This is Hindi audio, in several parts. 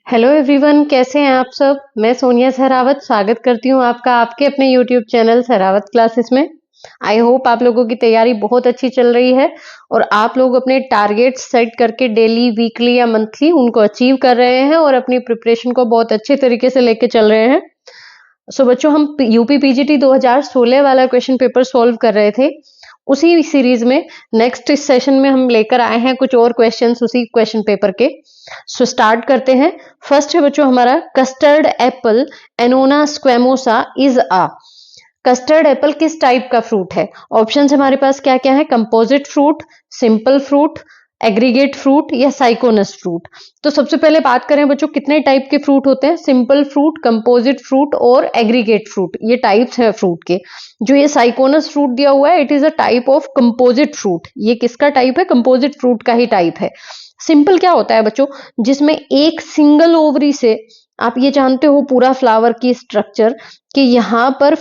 हेलो एवरीवन, कैसे हैं आप सब। मैं सोनिया सहरावत स्वागत करती हूं आपका आपके अपने यूट्यूब चैनल सहरावत क्लासेस में। आई होप आप लोगों की तैयारी बहुत अच्छी चल रही है और आप लोग अपने टारगेट सेट करके डेली, वीकली या मंथली उनको अचीव कर रहे हैं और अपनी प्रिपरेशन को बहुत अच्छे तरीके से लेके चल रहे हैं। सो बच्चों, हम यूपी पीजीटी 2016 वाला क्वेश्चन पेपर सॉल्व कर रहे थे। उसी सीरीज में नेक्स्ट इस सेशन में हम लेकर आए हैं कुछ और क्वेश्चंस उसी क्वेश्चन पेपर के। सो स्टार्ट करते हैं। फर्स्ट है बच्चों हमारा, custard apple Annona squamosa is a. Custard apple किस टाइप का फ्रूट है? ऑप्शंस हमारे पास क्या क्या है? Composite fruit, simple fruit, aggregate fruit या साइकोनस फ्रूट। तो सबसे पहले बात करें बच्चों, कितने टाइप के फ्रूट होते हैं? सिंपल फ्रूट, कंपोजिट फ्रूट और एग्रीगेट फ्रूट, ये टाइप्स हैं फ्रूट के। जो ये साइकोनस फ्रूट दिया हुआ है, it is a type of composite fruit. ये किसका टाइप है? कंपोजिट फ्रूट का ही टाइप है। सिंपल क्या होता है बच्चों? जिसमें एक सिंगल ओवरी से, आप ये जानते हो पूरा फ्लावर की स्ट्रक्चर, कि यहाँ पर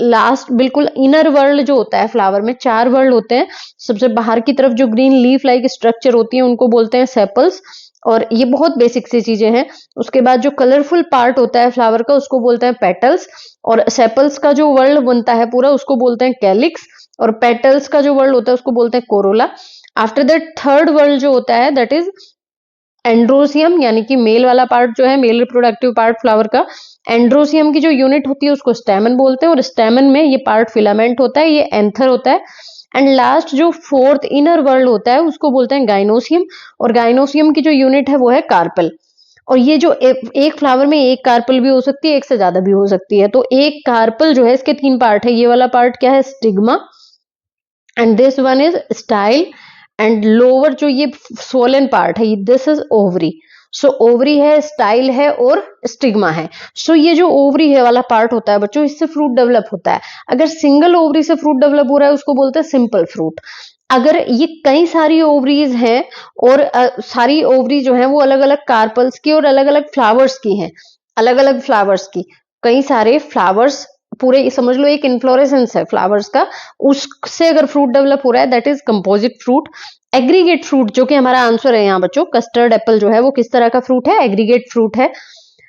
लास्ट बिल्कुल इनर वर्ल्ड जो होता है फ्लावर में, 4 वर्ल्ड होते हैं। सबसे बाहर की तरफ जो ग्रीन लीफ लाइक स्ट्रक्चर होती है उनको बोलते हैं सेपल्स, और ये बहुत बेसिक सी चीजें हैं। उसके बाद जो कलरफुल पार्ट होता है फ्लावर का उसको बोलते हैं पेटल्स, और सेपल्स का जो वर्ल्ड बनता है पूरा उसको बोलते हैं कैलिक्स, और पेटल्स का जो वर्ल्ड होता है उसको बोलते हैं Corolla. After that third world जो होता है दैट इज एंड्रोसियम, यानी कि मेल वाला पार्ट जो है, मेल रिप्रोडक्टिव पार्ट फ्लावर का। एंड्रोसियम की जो यूनिट होती है उसको स्टैमेन बोलते हैं, और स्टैमेन में ये पार्ट फिलामेंट होता है, ये एंथर होता है। एंड लास्ट जो फोर्थ इनर वर्ल्ड होता है उसको बोलते हैं गाइनोसियम, और गाइनोसियम की जो यूनिट है वो है कार्पल। और ये जो एक फ्लावर में एक कार्पल भी हो सकती है, एक से ज्यादा भी हो सकती है। तो एक कार्पल जो है, इसके 3 पार्ट है। ये वाला पार्ट क्या है? Stigma, and this one is style, and lower जो ये सोलन पार्ट है this is ovary. So ovary है, स्टाइल है और स्टिग्मा है। सो ये जो ओवरी है वाला पार्ट होता है बच्चों, इससे फ्रूट डेवलप होता है। अगर सिंगल ओवरी से फ्रूट डेवलप हो रहा है उसको बोलते हैं सिंपल फ्रूट। अगर ये कई सारी ओवरीज हैं और सारी ओवरी जो है वो अलग अलग कार्पल्स की और अलग अलग फ्लावर्स की हैं, अलग अलग फ्लावर्स की, कई सारे फ्लावर्स, पूरे समझ लो एक इन्फ्लोरेसेंस है फ्लावर्स का, उससे अगर फ्रूट डेवलप हो रहा है that is composite fruit. Aggregate fruit, जो कि हमारा आंसर है यहाँ बच्चों, कस्टर्ड एप्पल जो है वो किस तरह का फ्रूट है? एग्रीगेट फ्रूट है।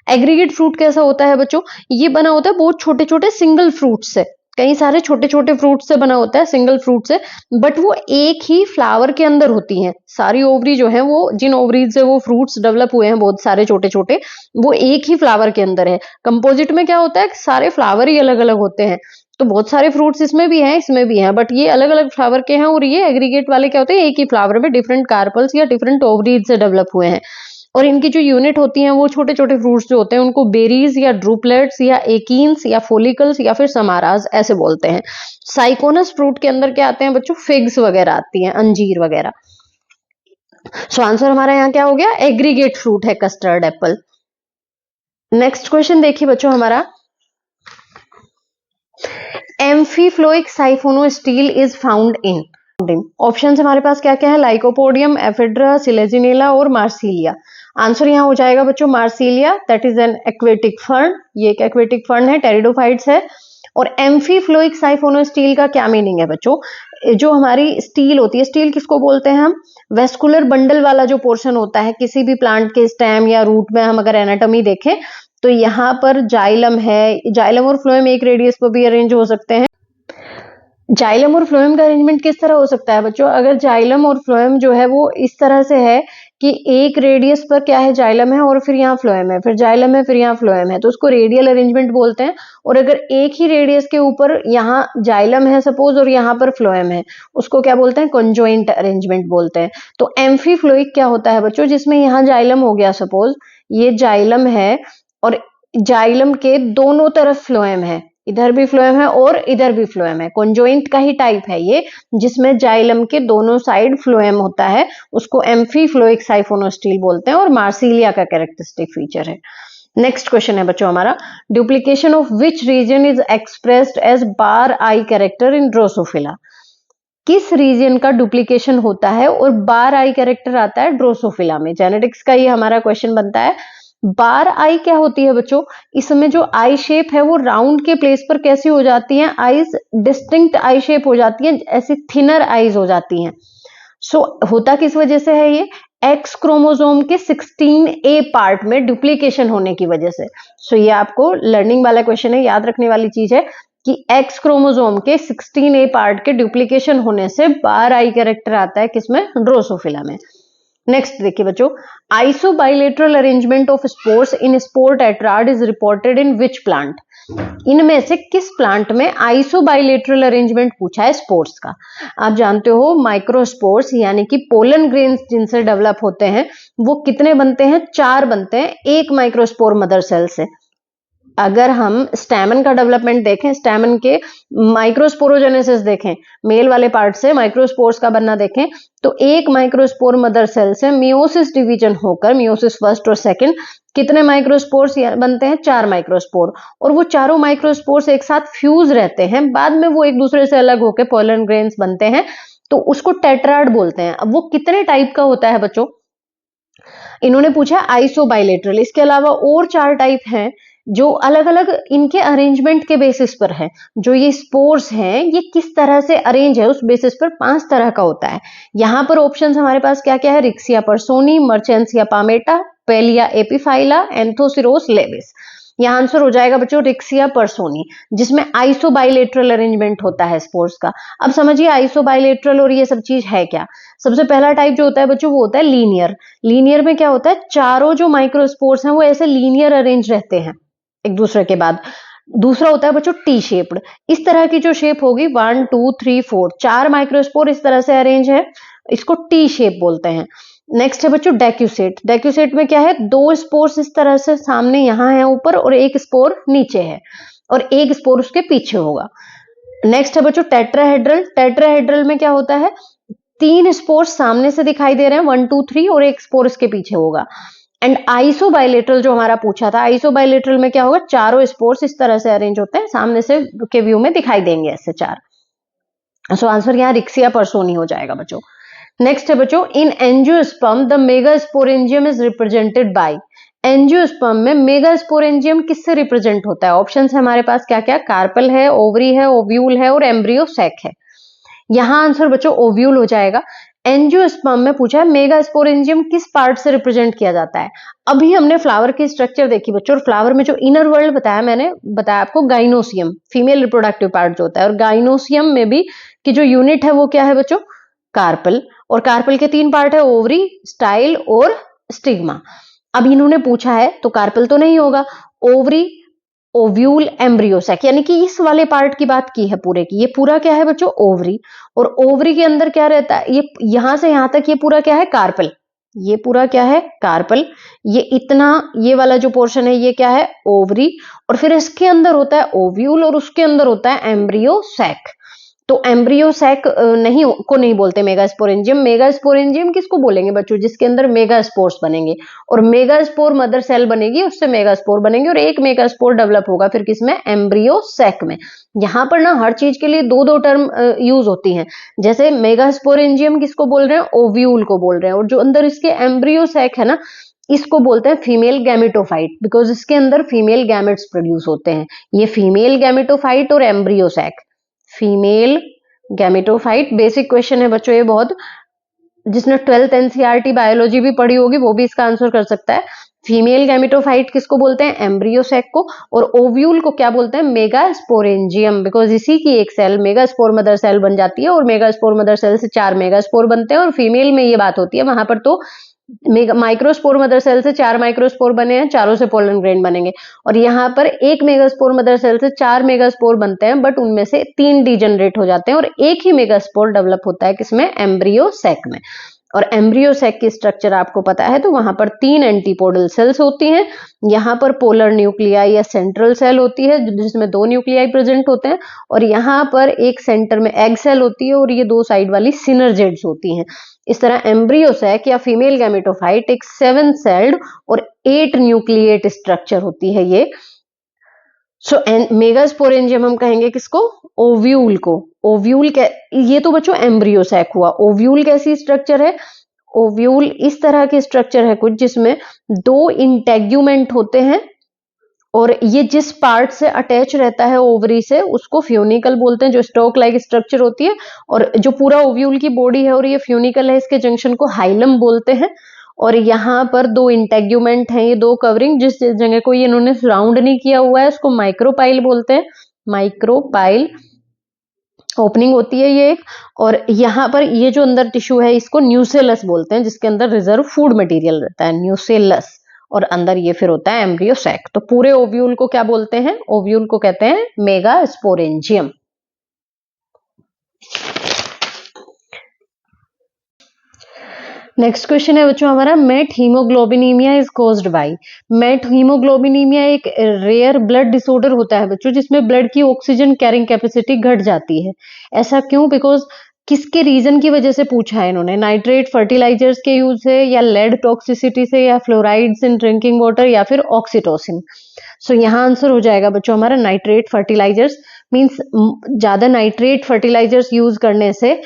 एग्रीगेट फ्रूट कैसा होता है बच्चों? ये बना होता है बहुत छोटे छोटे सिंगल फ्रूट से, कई सारे छोटे छोटे फ्रूट से बना होता है, सिंगल फ्रूट से, बट वो एक ही फ्लावर के अंदर होती हैं। सारी ओवरी जो है वो, जिन ओवरीज से वो फ्रूट्स डेवलप हुए हैं बहुत सारे छोटे छोटे, वो एक ही फ्लावर के अंदर है। कंपोजिट में क्या होता है? सारे फ्लावर ही अलग अलग होते हैं। तो बहुत सारे फ्रूट्स इसमें भी हैं, इसमें भी हैं, बट ये अलग अलग फ्लावर के हैं। और ये एग्रीगेट वाले क्या होते हैं? एक ही फ्लावर में डिफरेंट कार्पल्स या डिफरेंट ओवरीज से डेवलप हुए हैं। और इनकी जो यूनिट होती हैं वो छोटे छोटे फ्रूट्स जो होते हैं उनको बेरीज या ड्रूपलेट्स या एकीन्स या फोलिकल्स या फिर समाराज ऐसे बोलते हैं। साइकोनस फ्रूट के अंदर क्या आते हैं बच्चों? फिग्स वगैरह आती हैं, अंजीर वगैरह। सो आंसर हमारा यहाँ क्या हो गया? एग्रीगेट फ्रूट है कस्टर्ड एप्पल। नेक्स्ट क्वेश्चन देखिए बच्चों हमारा, एम्फीफ्लोइक साइफोनोस्टील इज फाउंड इन। ऑप्शन हमारे पास क्या क्या है? लाइकोपोडियम, एफिड्रा, सिलेजिनेला और मार्सिलिया। आंसर यहाँ हो जाएगा बच्चों Marsilea, that is an aquatic fern. ये एक एक्वेटिक फर्न है, टेरिडोफाइट्स है। और एम्फीफ्लोइक साइफोनोस्टील का क्या मीनिंग है बच्चों? जो हमारी स्टील होती है, स्टील किसको बोलते हैं हम? वेस्कुलर बंडल वाला जो पोर्शन होता है किसी भी प्लांट के स्टेम या रूट में, हम अगर एनाटॉमी देखें तो यहाँ पर जाइलम है, जाइलम और फ्लोएम एक रेडियस पर भी अरेंज हो सकते हैं। जाइलम और फ्लोएम का अरेंजमेंट किस तरह हो सकता है बच्चों? अगर जाइलम और फ्लोएम जो है वो इस तरह से है कि एक रेडियस पर क्या है? जाइलम है और फिर यहाँ फ्लोएम है, फिर जाइलम है, फिर यहाँ फ्लोएम है, तो उसको रेडियल अरेंजमेंट बोलते हैं। और अगर एक ही रेडियस के ऊपर यहाँ जाइलम है सपोज और यहाँ पर फ्लोएम है, उसको क्या बोलते हैं? कॉन्जॉइंट अरेंजमेंट बोलते हैं। तो एम्फीफ्लोइक क्या होता है बच्चों? जिसमें यहाँ जाइलम हो गया, सपोज ये जाइलम है और जाइलम के दोनों तरफ फ्लोएम है, इधर भी फ्लोएम है और इधर भी फ्लोएम है, कॉन्जॉइंट का ही टाइप है ये, जिसमें जाइलम के दोनों साइड फ्लोएम होता है, उसको एम्फीफ्लोइक साइफोनोस्टील बोलते हैं और मार्सिलिया का कैरेक्टरिस्टिक फीचर है। नेक्स्ट क्वेश्चन है बच्चों हमारा, duplication of which region is expressed as bar eye character in Drosophila. किस रीजन का डुप्लीकेशन होता है और बार आई कैरेक्टर आता है ड्रोसोफिला में? जेनेटिक्स का ही हमारा क्वेश्चन बनता है। बार आई क्या होती है बच्चों? इसमें जो आई शेप है वो राउंड के प्लेस पर कैसी हो जाती है? आईज डिस्टिंक्ट आई शेप हो जाती है, ऐसी थिनर आईज हो जाती हैं। सो होता किस वजह से है ये? एक्स क्रोमोसोम के 16A पार्ट में डुप्लीकेशन होने की वजह से। सो ये आपको लर्निंग वाला क्वेश्चन है, याद रखने वाली चीज है कि एक्स क्रोमोसोम के 16A पार्ट के डुप्लीकेशन होने से बार आई कैरेक्टर आता है किसमें, ड्रोसोफिला में। नेक्स्ट देखिए बच्चों, isobilateral arrangement of spores in spore tetrad is reported in which plant. इनमें से किस प्लांट में आइसोबाइलेटरल अरेंजमेंट पूछा है स्पोर्स का। आप जानते हो माइक्रोस्पोर्स यानी कि पोलन ग्रेन्स जिनसे डेवलप होते हैं वो कितने बनते हैं, 4 बनते हैं एक माइक्रोस्पोर मदर सेल से। अगर हम स्टैमन का डेवलपमेंट देखें, स्टैमन के माइक्रोस्पोरोजेनेसिस देखें, मेल वाले पार्ट से माइक्रोस्पोर्स का बनना देखें, तो एक माइक्रोस्पोर मदर सेल से मियोसिस डिवीजन होकर, मियोसिस फर्स्ट और सेकंड, कितने माइक्रोस्पोर्स बनते हैं, 4 माइक्रोस्पोर। और वो चारों माइक्रोस्पोर्स एक साथ फ्यूज रहते हैं, बाद में वो एक दूसरे से अलग होकर पोलन ग्रेन्स बनते हैं, तो उसको टेट्राड बोलते हैं। अब वो कितने टाइप का होता है बच्चों, इन्होंने पूछा आइसोबाइलेटरल। इसके अलावा और 4 टाइप हैं जो अलग अलग इनके अरेंजमेंट के बेसिस पर है। जो ये स्पोर्स हैं ये किस तरह से अरेंज है उस बेसिस पर 5 तरह का होता है। यहां पर ऑप्शंस हमारे पास क्या क्या है, रिक्सिया पर्सोनी, मर्चेंसिया पामेटा, पेलिया एपिफाइला, एंथोसिरोस लेविस। यहां आंसर हो जाएगा बच्चों रिक्सिया पर्सोनी, जिसमें आइसोबाइलेटरल अरेंजमेंट होता है स्पोर्स का। अब समझिए आइसोबाइलेटरल और ये सब चीज है क्या। सबसे पहला टाइप जो होता है बच्चों वो होता है लीनियर। लीनियर में क्या होता है, चारों जो माइक्रोस्पोर्स हैं वो ऐसे लीनियर अरेंज रहते हैं एक दूसरे के बाद। दूसरा होता है बच्चों टी शेप्ड। इस तरह की जो शेप होगी 1 2 3 4, 4 माइक्रोस्पोर इस तरह से अरेंज है, इसको टी शेप बोलते हैं। नेक्स्ट है बच्चों डेक्यूसेट। डेक्यूसेट में क्या है, 2 स्पोर्स इस तरह से सामने यहां है ऊपर और एक स्पोर नीचे है और एक स्पोर उसके पीछे होगा। नेक्स्ट है बच्चों टेट्राहेड्रल। टेट्राहेड्रल में क्या होता है, 3 स्पोर सामने से दिखाई दे रहे हैं 1 2 3 और एक स्पोर इसके पीछे होगा। एंड आइसोबाइलेटरल जो हमारा पूछा था, आइसोबाइलेटरल में क्या होगा, चारों स्पोर्स इस तरह से अरेंज होते हैं, सामने से के व्यू में दिखाई देंगे ऐसे 4। सो आंसर यहाँ रिक्सिया पर्सोनी हो जाएगा बच्चों। नेक्स्ट है बच्चों इन angiosperm the megasporangium is represented bye. Angiosperm में मेगास्पोरेंजियम किससे रिप्रेजेंट होता है। ऑप्शंस है हमारे पास क्या क्या, कार्पल है, ओवरी है, ओव्यूल है और एम्ब्रियो सैक है। यहां आंसर बच्चों ओव्यूल हो जाएगा। एंजियोस्पर्म में पूछा है मेगास्पोरेंजियम किस पार्ट से रिप्रेजेंट किया जाता है। अभी हमने फ्लावर की स्ट्रक्चर देखी बच्चों, और फ्लावर में जो इनर वर्ल्ड बताया, मैंने बताया आपको गाइनोसियम, फीमेल रिप्रोडक्टिव पार्ट जो होता है, और गाइनोसियम में भी की जो यूनिट है वो क्या है बच्चों, कार्पल। और कार्पल के 3 पार्ट है, ओवरी, स्टाइल और स्टिग्मा। अब इन्होंने पूछा है तो कार्पल तो नहीं होगा, ओवरी, ओव्यूल, एम्ब्रियो सैक, यानी कि इस वाले पार्ट की बात की है पूरे की। ये पूरा क्या है बच्चों, ओवरी। और ओवरी के अंदर क्या रहता है, ये यहां से यहां तक ये पूरा क्या है, कार्पल। ये पूरा क्या है, कार्पल। ये इतना, ये वाला जो पोर्शन है ये क्या है, ओवरी। और फिर इसके अंदर होता है ओव्यूल और उसके अंदर होता है एम्ब्रियो सैक। तो एम्ब्रियो सैक नहीं बोलते मेगास्पोरेंजियम। मेगास्पोरेंजियम किसको बोलेंगे बच्चों, जिसके अंदर मेगास्पोर्स बनेंगे, और मेगास्पोर मदर सेल बनेगी, उससे मेगास्पोर बनेंगे और एक मेगास्पोर डेवलप होगा फिर किसमें, एम्ब्रियो सैक में। यहां पर ना हर चीज के लिए 2 टर्म यूज होती हैं। जैसे मेगास्पोरेंजियम किसको बोल रहे हैं, ओव्यूल को बोल रहे हैं, और जो अंदर इसके एम्ब्रियो सैक है ना, इसको बोलते हैं फीमेल गैमेटोफाइट, बिकॉज इसके अंदर फीमेल गैमेट्स प्रोड्यूस होते हैं। ये फीमेल गैमेटोफाइट और embryo sac, female gametophyte. Basic question है बच्चों ये बहुत, जिसने 12th एनसीईआरटी बायोलॉजी भी पढ़ी होगी वो भी इसका आंसर कर सकता है। फीमेल गैमेटोफाइट किसको बोलते हैं, एम्ब्रियो सैक को। और ओव्यूल को क्या बोलते हैं, मेगास्पोरेंजियम, बिकॉज इसी की एक सेल मेगास्पोर मदर सेल बन जाती है, और मेगास्पोर मदर सेल से 4 मेगास्पोर बनते हैं। और फीमेल में ये बात होती है, वहां पर तो माइक्रोस्पोर मदर सेल से 4 माइक्रोस्पोर बने हैं, चारों से पोलन ग्रेन बनेंगे। और यहाँ पर एक मेगास्पोर मदर सेल से 4 मेगास्पोर बनते हैं, बट उनमें से 3 डीजनरेट हो जाते हैं और एक ही मेगास्पोर डेवलप होता है किसमें, एम्ब्रियो सैक में। और एम्ब्रियो सैक की स्ट्रक्चर आपको पता है, तो वहां पर 3 एंटीपोडल सेल्स होती हैं। यहाँ पर पोलर न्यूक्लियाई या सेंट्रल सेल होती है जिसमें 2 न्यूक्लियाई प्रेजेंट होते हैं, और यहाँ पर एक सेंटर में एग सेल होती है और ये 2 साइड वाली सिनर्जेड्स होती हैं। इस तरह एम्ब्रियो सैक या फीमेल गैमेटोफाइट एक 7 सेल्ड और 8 न्यूक्लिएट स्ट्रक्चर होती है ये। सो मेगास्पोरेंजियम हम कहेंगे किसको, ओव्यूल को। ओव्यूल ये तो बच्चों एम्ब्रियो सैक हुआ। ओव्यूल कैसी स्ट्रक्चर है, ओव्यूल इस तरह की स्ट्रक्चर है कुछ, जिसमें 2 इंटेग्यूमेंट होते हैं, और ये जिस पार्ट से अटैच रहता है ओवरी से उसको फ्यूनिकल बोलते हैं, जो स्टॉक लाइक स्ट्रक्चर होती है। और जो पूरा ओव्यूल की बॉडी है और ये फ्यूनिकल है, इसके जंक्शन को हाइलम बोलते हैं। और यहाँ पर दो इंटेग्यूमेंट हैं, ये दो कवरिंग, जिस जगह को ये इन्होंने सराउंड नहीं किया हुआ है उसको माइक्रोपाइल बोलते हैं, माइक्रोपाइल ओपनिंग होती है ये एक। और यहाँ पर ये जो अंदर टिश्यू है इसको न्यूसेलस बोलते हैं, जिसके अंदर रिजर्व फूड मटेरियल रहता है, न्यूसेलस। और अंदर ये फिर होता है एम्ब्रियो सैक। तो पूरे ओव्यूल को क्या बोलते हैं? ओव्यूल को कहते हैं मेगास्पोरेंजियम। नेक्स्ट क्वेश्चन है बच्चों हमारा, methemoglobinemia is caused by. Methemoglobinemia एक रेयर ब्लड डिसऑर्डर होता है बच्चों, जिसमें ब्लड की ऑक्सीजन कैरिंग कैपेसिटी घट जाती है। ऐसा क्यों? बिकॉज किसके रीजन की वजह से पूछा है इन्होंने, नाइट्रेट फर्टिलाइजर्स के यूज से, या लेड टॉक्सिसिटी से, या फ्लोराइड्स इन ड्रिंकिंग वाटर, या फिर ऑक्सीटोसिन। सो यहाँ आंसर हो जाएगा बच्चों हमारा नाइट्रेट फर्टिलाइजर्स। मींस ज्यादा नाइट्रेट फर्टिलाइजर्स यूज करने से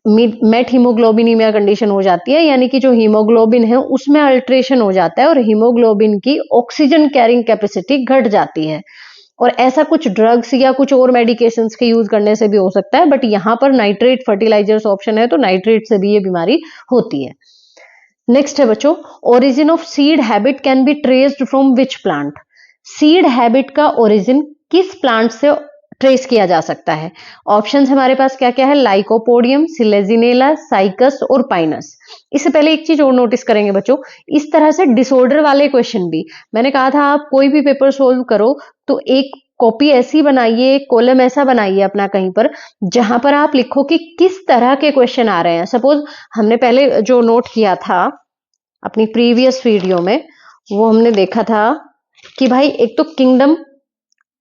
मेट हीमोग्लोबिनीमिया कंडीशन हो जाती है, यानी कि जो हीमोग्लोबिन है उसमें अल्ट्रेशन हो जाता है और हीमोग्लोबिन की ऑक्सीजन कैरिंग कैपेसिटी घट जाती है। और ऐसा कुछ ड्रग्स या कुछ और मेडिकेशंस के यूज करने से भी हो सकता है, बट यहाँ पर नाइट्रेट फर्टिलाइजर्स ऑप्शन है तो नाइट्रेट से भी ये बीमारी होती है। नेक्स्ट है बच्चों, origin of seed habit can be traced from which plant. Seed habit का ओरिजिन किस प्लांट से ट्रेस किया जा सकता है? ऑप्शंस हमारे पास क्या क्या है? लाइकोपोडियम, सिलेजिनेला, साइकस और पाइनस। इससे पहले एक चीज और नोटिस करेंगे बच्चों, इस तरह से डिसऑर्डर वाले क्वेश्चन भी, मैंने कहा था आप कोई भी पेपर सोल्व करो तो एक कॉपी ऐसी बनाइए, एक कॉलम ऐसा बनाइए अपना कहीं पर, जहां पर आप लिखो कि किस तरह के क्वेश्चन आ रहे हैं। सपोज हमने पहले जो नोट किया था अपनी प्रीवियस वीडियो में, वो हमने देखा था कि भाई एक तो किंगडम,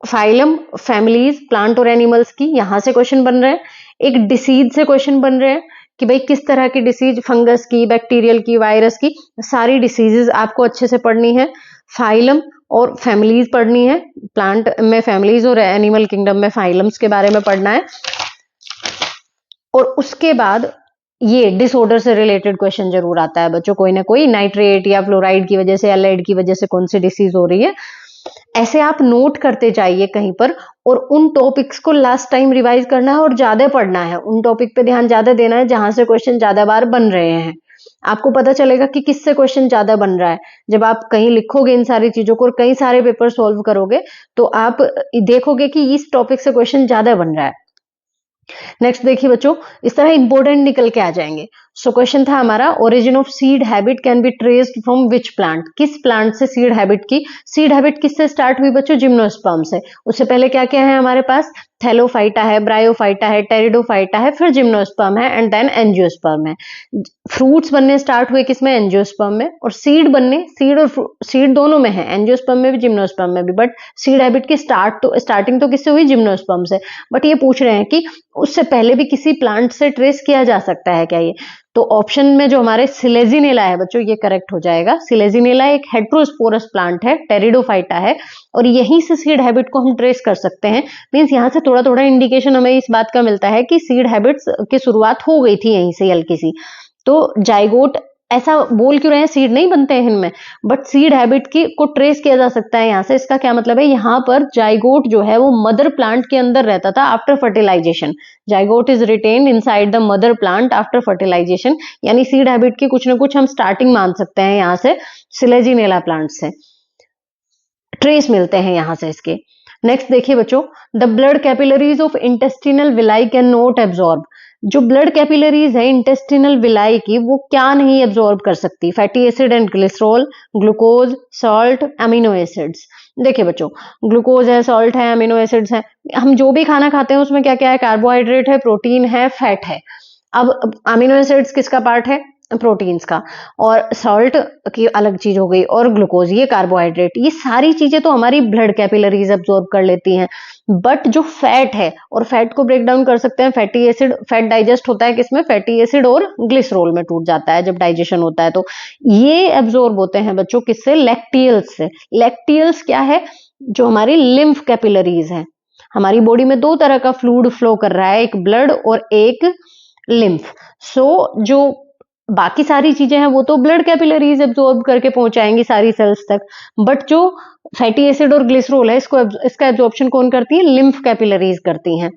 फाइलम, फैमिलीज, प्लांट और एनिमल्स की यहां से क्वेश्चन बन रहे हैं। एक डिसीज से क्वेश्चन बन रहे हैं कि भाई किस तरह की डिसीज, फंगस की, बैक्टीरियल की, वायरस की, सारी डिसीजेस आपको अच्छे से पढ़नी है। फाइलम और फैमिलीज पढ़नी है, प्लांट में फैमिलीज और एनिमल किंगडम में फाइलम्स के बारे में पढ़ना है। और उसके बाद ये डिसऑर्डर से रिलेटेड क्वेश्चन जरूर आता है बच्चों, कोई ना कोई, नाइट्रेट या फ्लोराइड की वजह से या लेड की वजह से कौन सी डिसीज हो रही है। ऐसे आप नोट करते जाइए कहीं पर, और उन टॉपिक्स को लास्ट टाइम रिवाइज करना है और ज्यादा पढ़ना है, उन टॉपिक पे ध्यान ज्यादा देना है जहां से क्वेश्चन ज्यादा बार बन रहे हैं। आपको पता चलेगा कि किससे क्वेश्चन ज्यादा बन रहा है। जब आप कहीं लिखोगे इन सारी चीजों को और कई सारे पेपर सॉल्व करोगे तो आप देखोगे कि इस टॉपिक से क्वेश्चन ज्यादा बन रहा है। नेक्स्ट देखिए बच्चों, इस तरह इंपॉर्टेंट निकल के आ जाएंगे। सो क्वेश्चन था हमारा, origin of seed habit can be traced from which plant. किस प्लांट से सीड हैबिट की, सीड हैबिट किससे स्टार्ट हुई बच्चों? जिम्नोस्पर्म से। उससे पहले क्या क्या है हमारे पास? थैलोफाइटा है, ब्रायोफाइटा है, टेरिडोफाइटा है, फिर जिम्नोस्पर्म है, एंड देन एंजियोस्पर्म है। फ्रूट्स बनने स्टार्ट हुए किसमें? एंजियोस्पर्म में। और सीड बनने, सीड और सीड दोनों में है, एंजियोस्पर्म में भी जिम्नोस्पर्म में भी, बट सीड हैबिट की स्टार्टिंग तो किससे हुई? जिम्नोस्पर्म से। बट ये पूछ रहे हैं कि उससे पहले भी किसी प्लांट से ट्रेस किया जा सकता है क्या ये? तो ऑप्शन में जो हमारे सिलेजिनेला है बच्चों, ये करेक्ट हो जाएगा। सिलेजिनेला एक हेट्रोस्पोरस प्लांट है, टेरिडोफाइटा है, और यहीं से सीड हैबिट को हम ट्रेस कर सकते हैं। मींस यहाँ से थोड़ा थोड़ा इंडिकेशन हमें इस बात का मिलता है कि सीड हैबिट्स की शुरुआत हो गई थी यहीं से हल्की सी। तो जाइगोट, ऐसा बोल क्यों रहे हैं, सीड नहीं बनते हैं इनमें, बट सीड हैबिट की को ट्रेस किया जा सकता है यहाँ से। इसका क्या मतलब है? यहाँ पर जाइगोट जो है वो मदर प्लांट के अंदर रहता था after fertilisation. Zygote is retained inside the mother plant after fertilisation, यानी सीड हैबिट की कुछ ना कुछ हम स्टार्टिंग मान सकते हैं यहाँ से, सिलेजिनेला प्लांट से ट्रेस मिलते हैं यहाँ से इसके। नेक्स्ट देखिए बच्चों, the blood capillaries of intestinal villi can not absorb. जो ब्लड कैपिलरीज है इंटेस्टिनल विलाई की, वो क्या नहीं एब्जॉर्ब कर सकती? Fatty acid and glycerol, glucose, salt, amino acids. देखिए बच्चों, ग्लूकोज है, सॉल्ट है, अमीनो एसिड्स है। हम जो भी खाना खाते हैं उसमें क्या क्या है? कार्बोहाइड्रेट है, प्रोटीन है, फैट है। अब अमीनो एसिड्स किसका पार्ट है? प्रोटीन्स का। और सॉल्ट की अलग चीज हो गई, और ग्लूकोज ये कार्बोहाइड्रेट। ये सारी चीजें तो हमारी ब्लड कैपिलरीज एब्जॉर्ब कर लेती हैं। बट जो फैट है, और फैट को ब्रेक डाउन कर सकते हैं, फैटी एसिड, फैट डाइजेस्ट होता है किसमें? फैटी एसिड और ग्लिसरॉल में टूट जाता है जब डाइजेशन होता है। तो ये एब्जॉर्ब होते हैं बच्चों किससे? लैक्टियल्स से। लैक्टियल्स क्या है? जो हमारी लिम्फ कैपिलरीज है। हमारी बॉडी में दो तरह का फ्लूइड फ्लो कर रहा है, एक ब्लड और एक लिम्फ। सो जो बाकी सारी चीजें हैं वो तो ब्लड कैपिलरीज एब्जॉर्ब करके पहुंचाएंगी सारी सेल्स तक, बट जो फैटी एसिड और ग्लिसरॉल है इसका एब्जॉर्प्शन कौन करती है? लिम्फ कैपिलरीज करती हैं।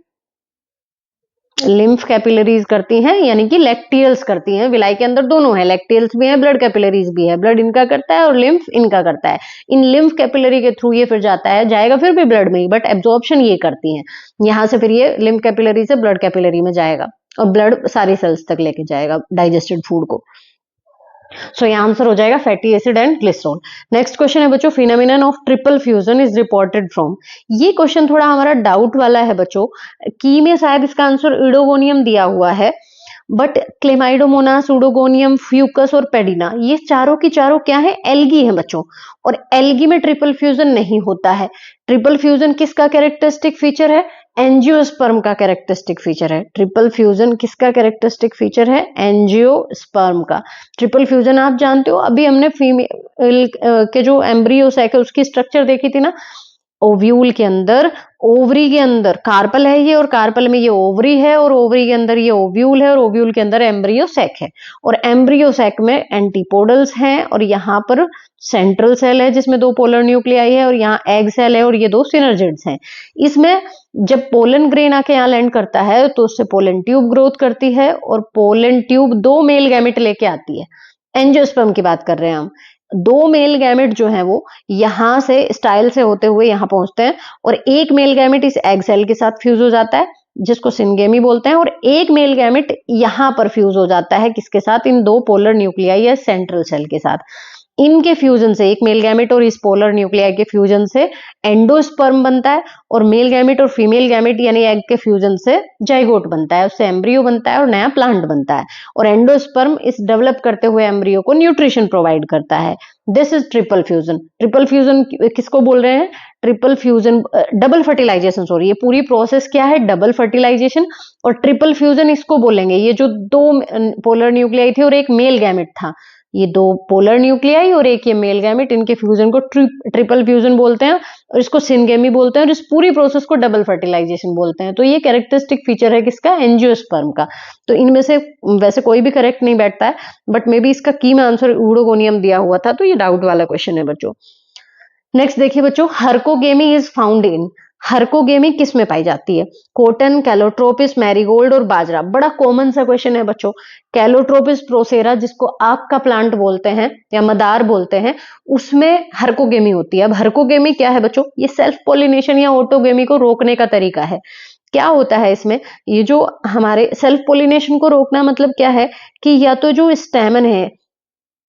लिम्फ कैपिलरीज करती हैं, यानी कि लैक्टियल्स करती हैं। विलाई के अंदर दोनों है, लैक्टियल्स भी है, ब्लड कैपिलरीज भी है। ब्लड इनका करता है और लिम्फ इनका करता है। इन लिम्फ कैपिलरी के थ्रू ये फिर जाता है, जाएगा फिर भी ब्लड में ही, बट एब्जॉर्प्शन ये करती हैं। यहाँ से फिर ये लिम्फ कैपिलरी से ब्लड कैपिलरी में जाएगा और ब्लड सारी सेल्स तक लेके जाएगा डाइजेस्टेड फूड को। सो यहाँ आंसर हो जाएगा fatty acid and glycerol. Next question है बच्चों, phenomenon of triple fusion is reported from. ये क्वेश्चन थोड़ा हमारा डाउट वाला है बच्चों, की में शायद इसका आंसर इडोगोनियम दिया हुआ है, बट क्लेमाइडोमोनास, उडोगोनियम, फ्यूकस और पेडिना, ये चारों की चारों क्या है, एल्गी है बच्चों। और एल्गी में ट्रिपल फ्यूजन नहीं होता है। ट्रिपल फ्यूजन किसका कैरेक्टरिस्टिक फीचर है, एंजियोस्पर्म का कैरेक्टरिस्टिक फीचर है। ट्रिपल फ्यूजन किसका कैरेक्टरिस्टिक फीचर है, एंजियोस्पर्म का। ट्रिपल फ्यूजन आप जानते हो, अभी हमने फीमेल के जो एम्ब्रियो सैक है उसकी स्ट्रक्चर देखी थी ना, ओव्यूल के अंदर, ओवरी के अंदर कार्पल है ये, और कार्पल में ये ओवरी है, और ओवरी के अंदर ये ओव्यूल है, और ओव्यूल के अंदर एम्ब्रियो सैक है। और एम्ब्रियो सैक में एंटीपोडल्स हैं, और यहाँ पर सेंट्रल सेल है जिसमें 2 पोलर न्यूक्लियाई है, और यहाँ एग सेल है, और ये 2 सिनर्जिड्स हैं। इसमें जब पोलन ग्रेन आके यहाँ लैंड करता है तो उससे पोलन ट्यूब ग्रोथ करती है, और पोलन ट्यूब 2 मेल गैमेट लेके आती है। एंजियोस्पर्म की बात कर रहे हैं हम। 2 मेल गैमेट जो है वो यहां से स्टाइल से होते हुए यहां पहुंचते हैं, और एक मेल गैमेट इस एग सेल के साथ फ्यूज हो जाता है जिसको सिनगेमी बोलते हैं, और एक मेल गैमेट यहां पर फ्यूज हो जाता है किसके साथ, इन 2 पोलर न्यूक्लियाई या सेंट्रल सेल के साथ। इनके फ्यूजन से, एक मेल गैमेट और इस पोलर न्यूक्लियाई के फ्यूजन से एंडोस्पर्म बनता है, और मेल गैमेट और फीमेल गैमेट यानी एग के फ्यूजन से जाइगोट बनता है, उससे एम्ब्रियो बनता है और नया प्लांट बनता है। और एंडोस्पर्म इस डेवलप करते हुए एम्ब्रियो को न्यूट्रिशन प्रोवाइड करता है। This is triple fusion. Triple fusion किसको बोल रहे हैं, triple fusion, double fertilisation, sorry, ये पूरी प्रोसेस क्या है, डबल फर्टिलाइजेशन। और ट्रिपल फ्यूजन इसको बोलेंगे, ये जो 2 पोलर न्यूक्लियाई थे और एक मेल गैमेट था, ये 2 पोलर न्यूक्लियाई और एक ये मेल गैमेट, इनके फ्यूजन को ट्रिपल फ्यूजन बोलते हैं, और इसको सिनगेमी बोलते हैं, और इस पूरी प्रोसेस को डबल फर्टिलाइजेशन बोलते हैं। तो ये कैरेक्टरिस्टिक फीचर है किसका, एंजियोस्पर्म का। तो इनमें से वैसे कोई भी करेक्ट नहीं बैठता है, बट मे बी इसका की में आंसर यूडोगोनियम दिया हुआ था, तो ये डाउट वाला क्वेश्चन है बच्चों। नेक्स्ट देखिए बच्चों, हर्कोगेमी इज फाउंड इन। हर्कोगेमी किस में पाई जाती है, कॉटन, कैलोट्रोपिस, मैरीगोल्ड और बाजरा। बड़ा कॉमन सा क्वेश्चन है बच्चों। कैलोट्रोपिस प्रोसेरा, जिसको आग का प्लांट बोलते हैं या मदार बोलते हैं, उसमें हर्कोगेमी होती है। अब हर्कोगेमी क्या है बच्चों, ये सेल्फ पोलिनेशन या ऑटोगेमी को रोकने का तरीका है। क्या होता है इसमें, ये जो हमारे सेल्फ पोलिनेशन को रोकना मतलब क्या है कि या तो जो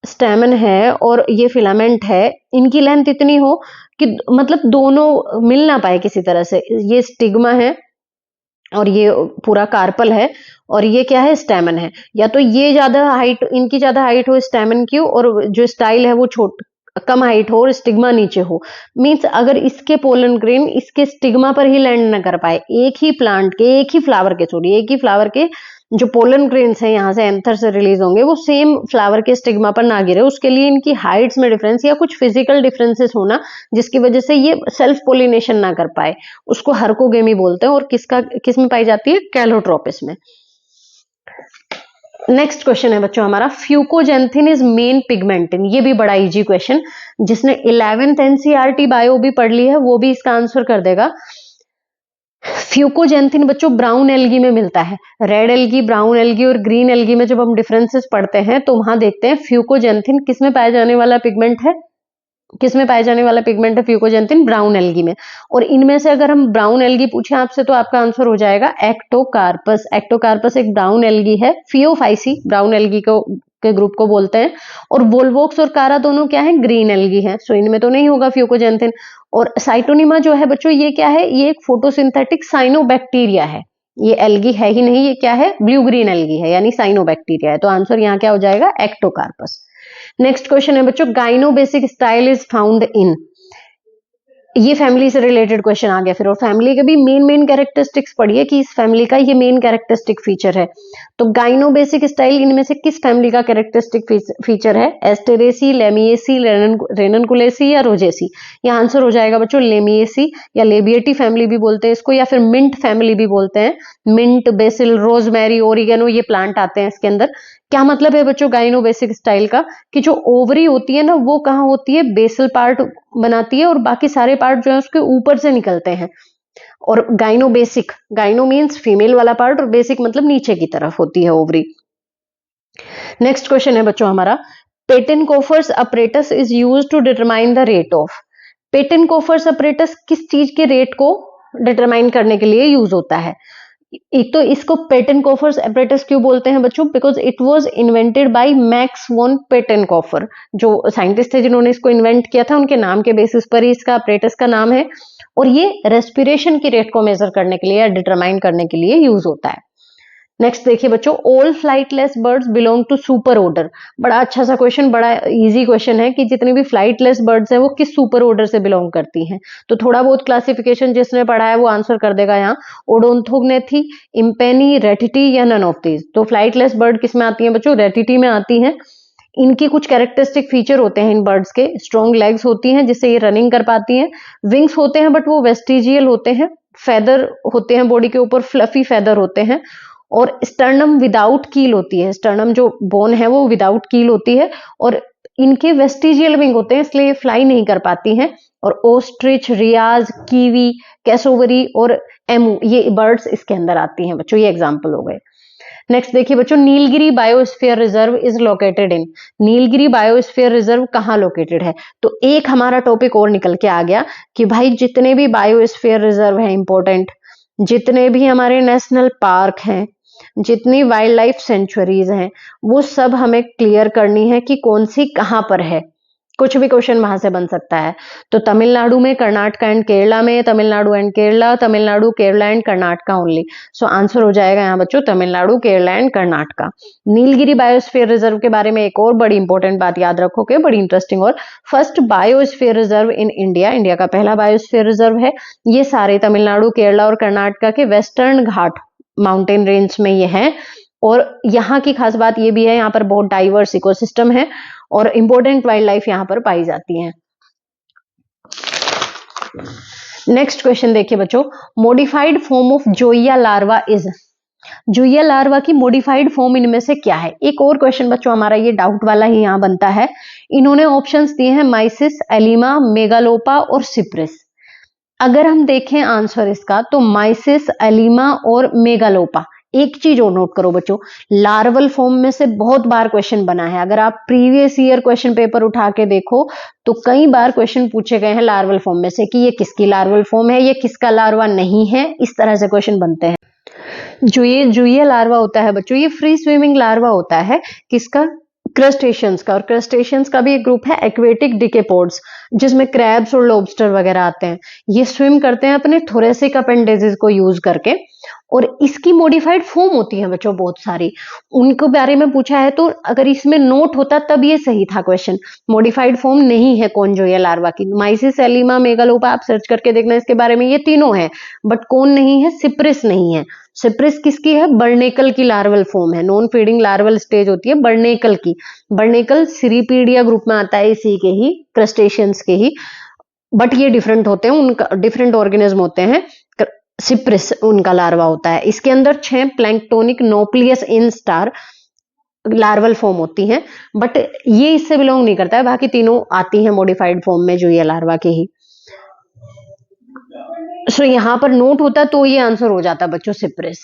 स्टेमन है और ये फिलामेंट है, इनकी लेंथ इतनी हो कि मतलब दोनों मिल ना पाए किसी तरह से। ये स्टिग्मा है और ये पूरा कार्पल है, और ये क्या है, स्टेमन है। या तो ये ज्यादा हाइट, इनकी ज्यादा हाइट हो स्टेमन की, और जो स्टाइल है वो कम हाइट हो और स्टिग्मा नीचे हो। मींस अगर इसके पोलन ग्रेन इसके स्टिग्मा पर ही लैंड न कर पाए, एक ही फ्लावर के जो पोलन ग्रेन्स हैं यहाँ से एंथर से रिलीज होंगे, वो सेम फ्लावर के स्टिग्मा पर ना गिरे, उसके लिए इनकी हाइट्स में डिफरेंस या कुछ फिजिकल डिफरेंसेस होना, जिसकी वजह से ये सेल्फ पोलिनेशन ना कर पाए, उसको हर्कोगेमी बोलते हैं। और किस में पाई जाती है, कैलोट्रोपिस में। नेक्स्ट क्वेश्चन है बच्चों हमारा, फ्यूकोजेंथिन इज मेन पिगमेंट इन। ये भी बड़ा इजी क्वेश्चन, जिसने 11th एनसीईआरटी बायो भी पढ़ ली है वो भी इसका आंसर कर देगा। फ्यूकोजेंथिन बच्चों ब्राउन एल्गी में मिलता है। रेड एल्गी, ब्राउन एल्गी और ग्रीन एल्गी में जब हम डिफरेंसेस पढ़ते हैं तो वहां देखते हैं फ्यूकोजेंथिन किसमें पाया जाने वाला पिगमेंट है, फ्यूकोजेंथिन ब्राउन एल्गी में। और इनमें से अगर हम ब्राउन एल्गी पूछे आपसे तो आपका आंसर हो जाएगा एक्टोकार्पस। एक्टोकार्पस एक ब्राउन एल्गी है, फियोफाइसी ब्राउन एल्गी के ग्रुप को बोलते हैं। और वोल्वोक्स और कारा दोनों क्या है, ग्रीन एल्गी है। सो इनमें तो नहीं होगा फ्यूकोजेंथिन। और साइटोनिमा जो है बच्चों, ये क्या है, ये एक फोटोसिंथेटिक साइनोबैक्टीरिया है। ये एल्गी है ही नहीं, ये क्या है, ब्लू ग्रीन एल्गी है, यानी साइनोबैक्टीरिया है। तो आंसर यहाँ क्या हो जाएगा, एक्टोकार्पस। नेक्स्ट क्वेश्चन है बच्चों, गाइनोबेसिक स्टाइल इज फाउंड इन। ये फैमिली से रिलेटेड क्वेश्चन आ गया फिर, और फैमिली के भी मेन कैरेक्टरिस्टिक्स पढ़िए कि इस फैमिली का ये मेन कैरेक्टरिस्टिक फीचर है। तो गाइनोबेसिक स्टाइल इनमें से किस फैमिली का कैरेक्टरिस्टिक फीचर है, एस्टेरेसी, लेमिएसी, रेननकुलेसी या रोजेसी। यह आंसर हो जाएगा बच्चों लेमिएसी, या लेबिएटी फैमिली भी बोलते हैं इसको, या फिर मिंट फैमिली भी बोलते हैं। मिंट, बेसिल, रोजमेरी, ओरिगेनो, ये प्लांट आते हैं इसके अंदर। क्या मतलब है बच्चों गाइनोबेसिक स्टाइल का, कि जो ओवरी होती है ना वो कहाँ होती है, बेसल पार्ट बनाती है, और बाकी सारे पार्ट जो है उसके ऊपर से निकलते हैं। और gyno basic, gyno means female वाला पार्ट और बेसिक मतलब नीचे की तरफ होती है ओवरी। नेक्स्ट क्वेश्चन है बच्चों हमारा, Pettenkofer's apparatus is used to determine the rate of. Pettenkofer's apparatus किस चीज के रेट को डिटरमाइन करने के लिए यूज होता है? एक तो इसको पेटेनकोफर्स अपरेटस क्यों बोलते हैं बच्चों? Because it was invented by Max von Pettenkofer, जो साइंटिस्ट थे जिन्होंने इसको इन्वेंट किया था, उनके नाम के बेसिस पर ही इसका अपरेटस का नाम है। और ये रेस्पिरेशन की रेट को मेजर करने के लिए या डिटरमाइन करने के लिए यूज होता है। नेक्स्ट देखिए बच्चों, all flightless birds belong to super order. बड़ा अच्छा सा क्वेश्चन, बड़ा इजी क्वेश्चन है कि जितनी भी फ्लाइटलेस बर्ड्स हैं वो किस सुपर ऑर्डर से बिलोंग करती हैं। तो थोड़ा बहुत क्लासिफिकेशन जिसने पढ़ा है वो आंसर कर देगा यहाँ। ओडोंथोग्नेथी, इम्पेनी, रेटिटी या नन ऑफ दीज। तो फ्लाइटलेस बर्ड किस में आती है बच्चों? रेटिटी में आती है। इनकी कुछ कैरेक्टरिस्टिक फीचर होते हैं इन बर्ड्स के, स्ट्रॉन्ग लेग्स होती हैं जिससे ये रनिंग कर पाती हैं, विंग्स होते हैं बट वो वेस्टिजियल होते हैं, फेदर होते हैं बॉडी के ऊपर, फ्लफी फेदर होते हैं, और स्टर्नम विदाउट कील होती है, स्टर्नम जो बोन है वो विदाउट कील होती है, और इनके वेस्टिजियल विंग होते हैं इसलिए ये फ्लाई नहीं कर पाती हैं। और ओस्ट्रिच, रियाज, कीवी, कैसोवरी और एमू ये बर्ड्स इसके अंदर आती हैं बच्चों, ये एग्जाम्पल हो गए। नेक्स्ट देखिए बच्चों, Nilgiri biosphere reserve is located in. Nilgiri biosphere reserve कहाँ लोकेटेड है? तो एक हमारा टॉपिक और निकल के आ गया कि भाई जितने भी बायोस्फीयर रिजर्व हैं इंपॉर्टेंट, जितने भी हमारे नेशनल पार्क हैं, जितनी वाइल्ड लाइफ सेंचुरीज हैं, वो सब हमें क्लियर करनी है कि कौन सी कहां पर है। कुछ भी क्वेश्चन वहां से बन सकता है। तो तमिलनाडु में, कर्नाटका एंड केरला में, Tamil Nadu and Kerala, Tamil Nadu, Kerala and Karnataka only. So answer हो जाएगा यहाँ बच्चों Tamil Nadu, Kerala and Karnataka. Nilgiri biosphere reserve के बारे में एक और बड़ी इंपॉर्टेंट बात याद रखोगे, बड़ी इंटरेस्टिंग, और first biosphere reserve in India, India का पहला बायोस्फीयर रिजर्व है। ये सारे तमिलनाडु, केरला और कर्नाटका के वेस्टर्न घाट माउंटेन रेंज में ये है। और यहाँ की खास बात ये भी है, यहाँ पर बहुत डाइवर्स इकोसिस्टम है और इंपॉर्टेंट वाइल्ड लाइफ यहाँ पर पाई जाती है। नेक्स्ट क्वेश्चन देखिए बच्चों, modified form of zoea larva is. Zoea larva की मॉडिफाइड फॉर्म इनमें से क्या है? एक और क्वेश्चन बच्चों हमारा ये डाउट वाला ही यहाँ बनता है। इन्होंने ऑप्शंस दिए हैं माइसिस, एलिमा, मेगालोपा और सिप्रिस। अगर हम देखें आंसर इसका तो माइसिस, एलिमा और मेगालोपा। एक चीज और नोट करो बच्चों, लार्वल फॉर्म में से बहुत बार क्वेश्चन बना है। अगर आप प्रीवियस ईयर क्वेश्चन पेपर उठा के देखो तो कई बार क्वेश्चन पूछे गए हैं लार्वल फॉर्म में से कि ये किसकी लार्वल फॉर्म है, ये किसका लार्वा नहीं है, इस तरह से क्वेश्चन बनते हैं। जो ये लार्वा होता है बच्चों, ये फ्री स्विमिंग लार्वा होता है। किसका? क्रस्टेशियंस का। और क्रस्टेशियंस का भी एक ग्रुप है एक्वेटिक डिकेपोड्स, जिसमें क्रैब्स और लॉबस्टर वगैरह आते हैं। ये स्विम करते हैं अपने थोरेसिक अपेंडेजेस को यूज करके, और इसकी मॉडिफाइड फॉर्म होती है बच्चों बहुत सारी। उनको बारे में पूछा है तो अगर इसमें नोट होता तब ये सही था क्वेश्चन। मॉडिफाइड फॉर्म नहीं है कॉन्जोइया लार्वा की। माइसिस, एलिमा, मेगालोपा आप सर्च करके देखना इसके बारे में, ये तीनों है, बट कौन नहीं है? सिप्रिस नहीं है। सिप्रिस किसकी है? बर्नेकल की लार्वल फॉर्म है। नॉन फीडिंग लार्वल स्टेज होती है बर्नेकल की। बर्नेकल सीरीपीडिया ग्रुप में आता है, इसी के ही, क्रस्टेशियंस के ही, बट ये डिफरेंट होते हैं, उनका डिफरेंट ऑर्गेनिज्म होते हैं। सिप्रिस उनका लार्वा होता है। इसके अंदर 6 planktonic नोक्लियस in star larval form होती हैं, बट ये इससे बिलोंग नहीं करता है। बाकी तीनों आती हैं मॉडिफाइड फॉर्म में, जो ये लार्वा के ही। सो यहां पर नोट होता तो ये आंसर हो जाता बच्चों सिप्रिस।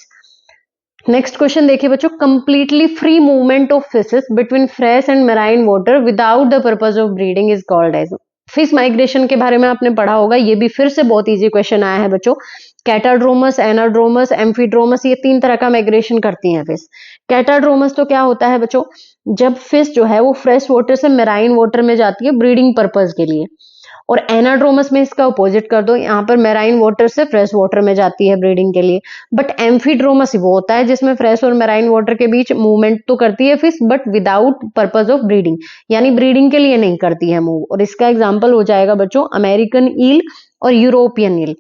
नेक्स्ट क्वेश्चन देखिए बच्चों, completely free movement of fishes between fresh and marine water without the purpose of breeding is called as. Fish migration के बारे में आपने पढ़ा होगा, ये भी फिर से बहुत इजी क्वेश्चन आया है बच्चों। कैटाड्रोमस, एनाड्रोमस, एम्फीड्रोमस, ये 3 तरह का माइग्रेशन करती हैं फिश। कैटाड्रोमस तो क्या होता है बच्चों, जब फिश जो है वो फ्रेश वाटर से मैराइन वाटर में जाती है ब्रीडिंग पर्पज के लिए। और एनाड्रोमस में इसका अपोजिट कर दो, यहाँ पर मैराइन वाटर से फ्रेश वाटर में जाती है ब्रीडिंग के लिए। बट एम्फीड्रोमस वो होता है जिसमें फ्रेश और मैराइन वाटर के बीच मूवमेंट तो करती है fish, but without purpose of breeding, यानी ब्रीडिंग के लिए नहीं करती है मूव। और इसका एग्जाम्पल हो जाएगा बच्चों अमेरिकन ईल और यूरोपियन ईल,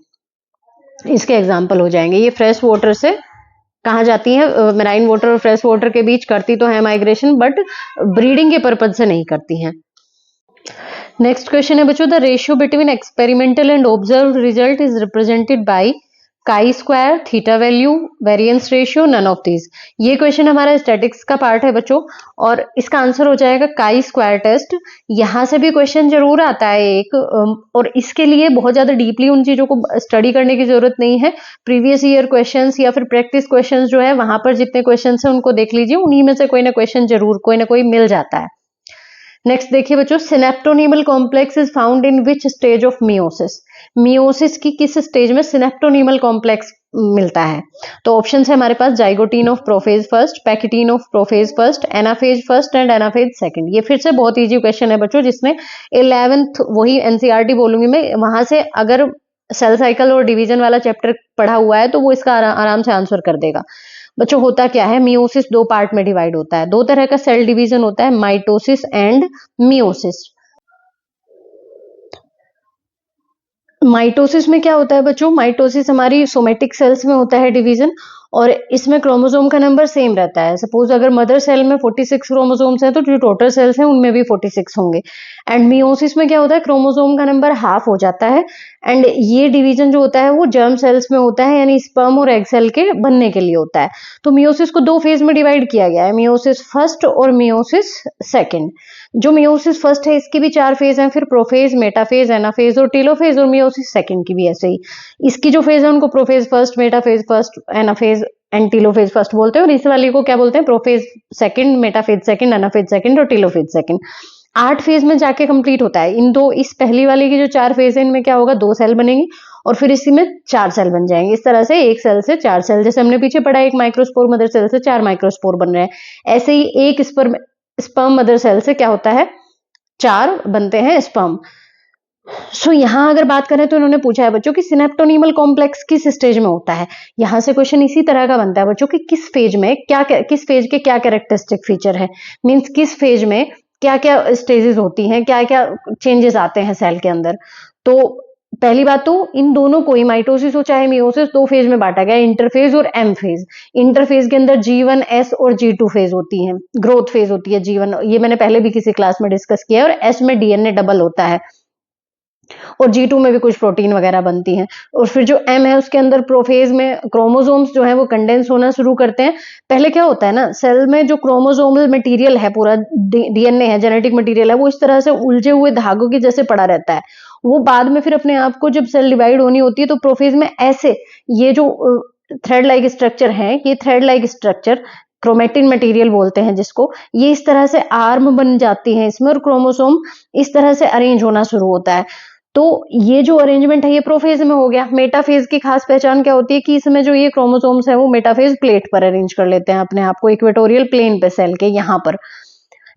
इसके एग्जाम्पल हो जाएंगे। ये फ्रेश वाटर से कहाँ जाती है, मैराइन वाटर और फ्रेश वाटर के बीच करती तो है माइग्रेशन, बट ब्रीडिंग के पर्पज से नहीं करती हैं। नेक्स्ट क्वेश्चन है बच्चों, the ratio between experimental and observe result is represented by chi square, theta value, variance ratio, none of these. ये क्वेश्चन हमारा स्टैटिक्स का पार्ट है बच्चों, और इसका आंसर हो जाएगा काई स्क्वायर टेस्ट। यहां से भी क्वेश्चन जरूर आता है एक, और इसके लिए बहुत ज्यादा डीपली उन चीजों को स्टडी करने की जरूरत नहीं है। प्रीवियस ईयर क्वेश्चंस या फिर प्रैक्टिस क्वेश्चंस जो है वहां पर जितने क्वेश्चंस हैं उनको देख लीजिए, उन्हीं में से कोई ना क्वेश्चन जरूर कोई ना कोई मिल जाता है। नेक्स्ट देखिए बच्चों, synaptonemal complex is found in which stage of meiosis. Meiosis की किस स्टेज में सिनेप्टोनीमल कॉम्प्लेक्स मिलता है? तो ऑप्शन है हमारे पास zygotene of prophase first, pachytene of prophase first, anaphase first and anaphase second. ये फिर से बहुत इजी क्वेश्चन है बच्चों, जिसने 11th वही एनसीईआरटी बोलूंगी मैं, वहां से अगर सेल साइकिल और डिवीजन वाला चैप्टर पढ़ा हुआ है तो वो इसका आराम से आंसर कर देगा। बच्चों होता क्या है, मियोसिस दो पार्ट में डिवाइड होता है, दो तरह का सेल डिवीजन होता है, माइटोसिस एंड मियोसिस। माइटोसिस में क्या होता है बच्चों, माइटोसिस हमारी सोमेटिक सेल्स में होता है डिवीजन, और इसमें क्रोमोसोम का नंबर सेम रहता है। सपोज अगर मदर सेल में 46 क्रोमोसोम्स हैं तो जो टोटल सेल्स हैं उनमें भी 46 होंगे। एंड मियोसिस में क्या होता है, क्रोमोसोम का नंबर हाफ हो जाता है, एंड ये डिवीजन जो होता है वो जर्म सेल्स में होता है, यानी स्पर्म और एग सेल के बनने के लिए होता है। तो मियोसिस को दो फेज में डिवाइड किया गया है, मियोसिस फर्स्ट और मियोसिस सेकेंड। जो मियोसिस फर्स्ट है इसके भी 4 फेज हैं, फिर प्रोफेज, मेटाफेज, एनाफेज और टेलोफेज, और मियोसिस सेकेंड की भी ऐसे ही। इसकी जो फेज है उनको prophase first, metaphase first, anaphase and telophase first बोलते हैं, और इस वाली को क्या बोलते हैं, prophase second, metaphase second, anaphase second और टेलोफेज सेकंड। 8 फेज में जाके कंप्लीट होता है। इन दो, इस पहली वाली की जो 4 फेज है इनमें क्या होगा, 2 सेल बनेंगी और फिर इसी में 4 सेल बन जाएंगे। इस तरह से एक सेल से 4 सेल, जैसे हमने पीछे पढ़ा एक माइक्रोस्पोर मदर सेल से 4 माइक्रोस्पोर बन रहे हैं, ऐसे ही एक स्पर्म मदर सेल से क्या होता है, 4 बनते हैं स्पर्म। सो यहां अगर बात करें तो इन्होंने पूछा है बच्चों कि सिनेप्टोनीमल कॉम्प्लेक्स किस स्टेज में होता है। यहां से क्वेश्चन इसी तरह का बनता है बच्चों कि किस फेज में किस फेज के क्या कैरेक्टरिस्टिक फीचर है, मींस किस फेज में क्या क्या स्टेजेस होती हैं, क्या क्या चेंजेस आते हैं सेल के अंदर। तो पहली बात तो इन दोनों को ही, माइटोसिस हो चाहे मियोसिस, 2 फेज में बांटा गया, इंटरफेज और एम फेज। इंटरफेज के अंदर G1, S और G2 फेज होती हैं, ग्रोथ फेज होती है G1, ये मैंने पहले भी किसी क्लास में डिस्कस किया है, और S में DNA डबल होता है, और G2 में भी कुछ प्रोटीन वगैरह बनती हैं। और फिर जो M है उसके अंदर प्रोफेज में क्रोमोसोम्स जो है वो कंडेंस होना शुरू करते हैं। पहले क्या होता है ना, सेल में जो क्रोमोसोमल मटेरियल है, पूरा डीएनए है, जेनेटिक मटेरियल है, वो इस तरह से उलझे हुए धागों की जैसे पड़ा रहता है। वो बाद में फिर अपने आप को जब सेल डिवाइड होनी होती है तो प्रोफेज में ऐसे ये जो थ्रेड लाइक स्ट्रक्चर है, ये thread like structure chromatin material बोलते हैं जिसको, ये इस तरह से आर्म बन जाती है इसमें, और क्रोमोसोम इस तरह से अरेंज होना शुरू होता है। तो ये जो अरेंजमेंट है ये प्रोफेज में हो गया। मेटाफेज की खास पहचान क्या होती है कि इसमें जो ये क्रोमोसोम्स है वो मेटाफेज प्लेट पर अरेंज कर लेते हैं अपने आप को, इक्वेटोरियल प्लेन पे सेल के यहाँ पर।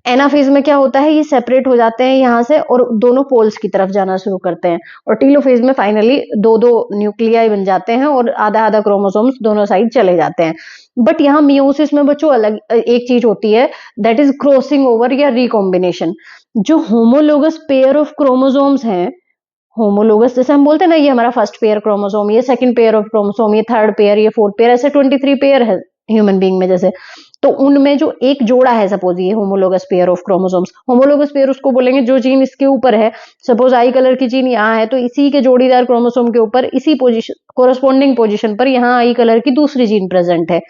एनाफेज में क्या होता है, ये सेपरेट हो जाते हैं यहाँ से और दोनों पोल्स की तरफ जाना शुरू करते हैं, और टीलोफेज में फाइनली 2-2 न्यूक्लियाई बन जाते हैं और आधा आधा क्रोमोसोम्स दोनों साइड चले जाते हैं। बट यहाँ मियोसिस में बच्चों अलग एक चीज होती है, दैट इज क्रॉसिंग ओवर या रिकॉम्बिनेशन। जो होमोलोगस पेयर ऑफ क्रोमोसोम्स हैं, होमोलोगस जैसे हम बोलते हैं ना, ये हमारा फर्स्ट पेयर क्रोमोसोम, ये सेकंड पेयर ऑफ क्रोमोसोम, ये थर्ड पेयर, ये फोर्थ पेयर, ऐसे 23 पेयर है ह्यूमन बीइंग में जैसे। तो उनमें जो एक जोड़ा है, सपोज ये homologous pair of chromosomes, homologous pair उसको बोलेंगे जो जीन इसके ऊपर है। सपोज आई कलर की जीन यहाँ है तो इसी के जोड़ीदार क्रोमोसोम के ऊपर इसी पोजीशन, कोरस्पोंडिंग पोजीशन पर यहाँ आई कलर की दूसरी जीन प्रेजेंट है,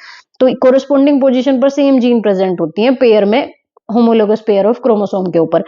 तो कोरस्पोंडिंग पोजीशन पर सेम जीन प्रेजेंट होती है पेयर में, होमोलोगस पेयर ऑफ क्रोमोसोम के ऊपर।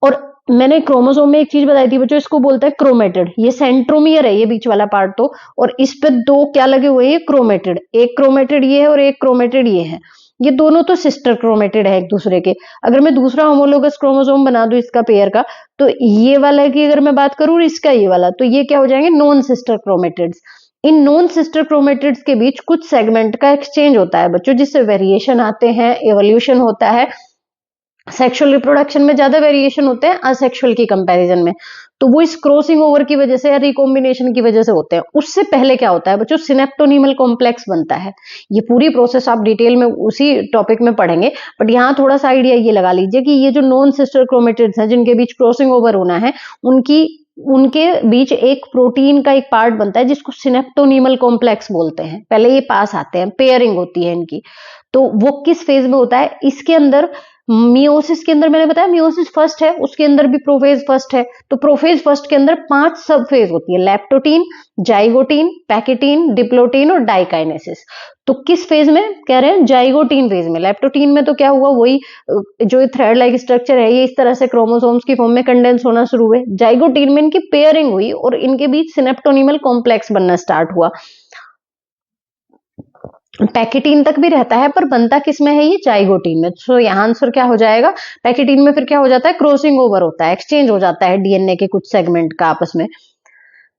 और मैंने क्रोमोसोम में एक चीज बताई थी बच्चों, इसको बोलते हैं क्रोमेटिड। ये सेंट्रोमियर है, ये बीच वाला पार्ट तो, और इस पे 2 क्या लगे हुए हैं, क्रोमेटिड। एक क्रोमेटिड ये है और एक क्रोमेटिड ये है, ये दोनों तो सिस्टर क्रोमेटिड है एक दूसरे के। अगर मैं दूसरा होमोलोगस क्रोमोसोम बना दूं इसका पेयर का, तो ये वाला की अगर मैं बात करूं इसका ये वाला, तो ये क्या हो जाएंगे, non sister chromatids. In non sister chromatids के बीच कुछ सेगमेंट का एक्सचेंज होता है बच्चों, जिससे वेरिएशन आते हैं, एवोल्यूशन होता है। सेक्सुअल रिप्रोडक्शन में ज्यादा वेरिएशन होते हैं असेक्सुअल की कंपैरिजन में, तो वो इस क्रॉसिंग ओवर की वजह से या रिकॉम्बिनेशन की वजह से होते हैं। उससे पहले क्या होता है बच्चों, सिनेप्टोनीमल कॉम्प्लेक्स बनता है। ये पूरी प्रोसेस आप डिटेल में उसी टॉपिक में पढ़ेंगे, बट यहाँ थोड़ा सा आइडिया ये लगा लीजिए कि ये जो नॉन सिस्टर क्रोमेटिड्स हैं जिनके बीच क्रॉसिंग ओवर होना है, उनके बीच एक प्रोटीन का एक पार्ट बनता है जिसको सिनेप्टोनीमल कॉम्प्लेक्स बोलते हैं। पहले ये पास आते हैं, पेयरिंग होती है इनकी। तो वो किस फेज में होता है, इसके अंदर मियोसिस के अंदर मैंने बताया मियोसिस फर्स्ट है, उसके अंदर भी प्रोफेज फर्स्ट है, तो प्रोफेज फर्स्ट के अंदर 5 सब फेज होती है, लेप्टोटीन, जाइगोटीन, पैकेटीन, डिप्लोटीन और डाइकाइनेसिस। तो किस फेज में कह रहे हैं? जाइगोटीन फेज में। लेप्टोटीन में तो क्या हुआ, वही जो थ्रेड लाइक स्ट्रक्चर है ये इस तरह से क्रोमोसोम्स की फॉर्म में कंडेंस होना शुरू हुए। जाइगोटीन में इनकी पेयरिंग हुई और इनके बीच सिनेप्टोनिमल कॉम्प्लेक्स बनना स्टार्ट हुआ। पैकेटीन तक भी रहता है पर बनता किस में है? ये जाइगोटीन में। तो यहाँ आंसर क्या हो जाएगा? पैकेटीन में फिर क्या हो जाता है? क्रॉसिंग ओवर होता है, एक्सचेंज हो जाता है डीएनए के कुछ सेगमेंट का आपस में।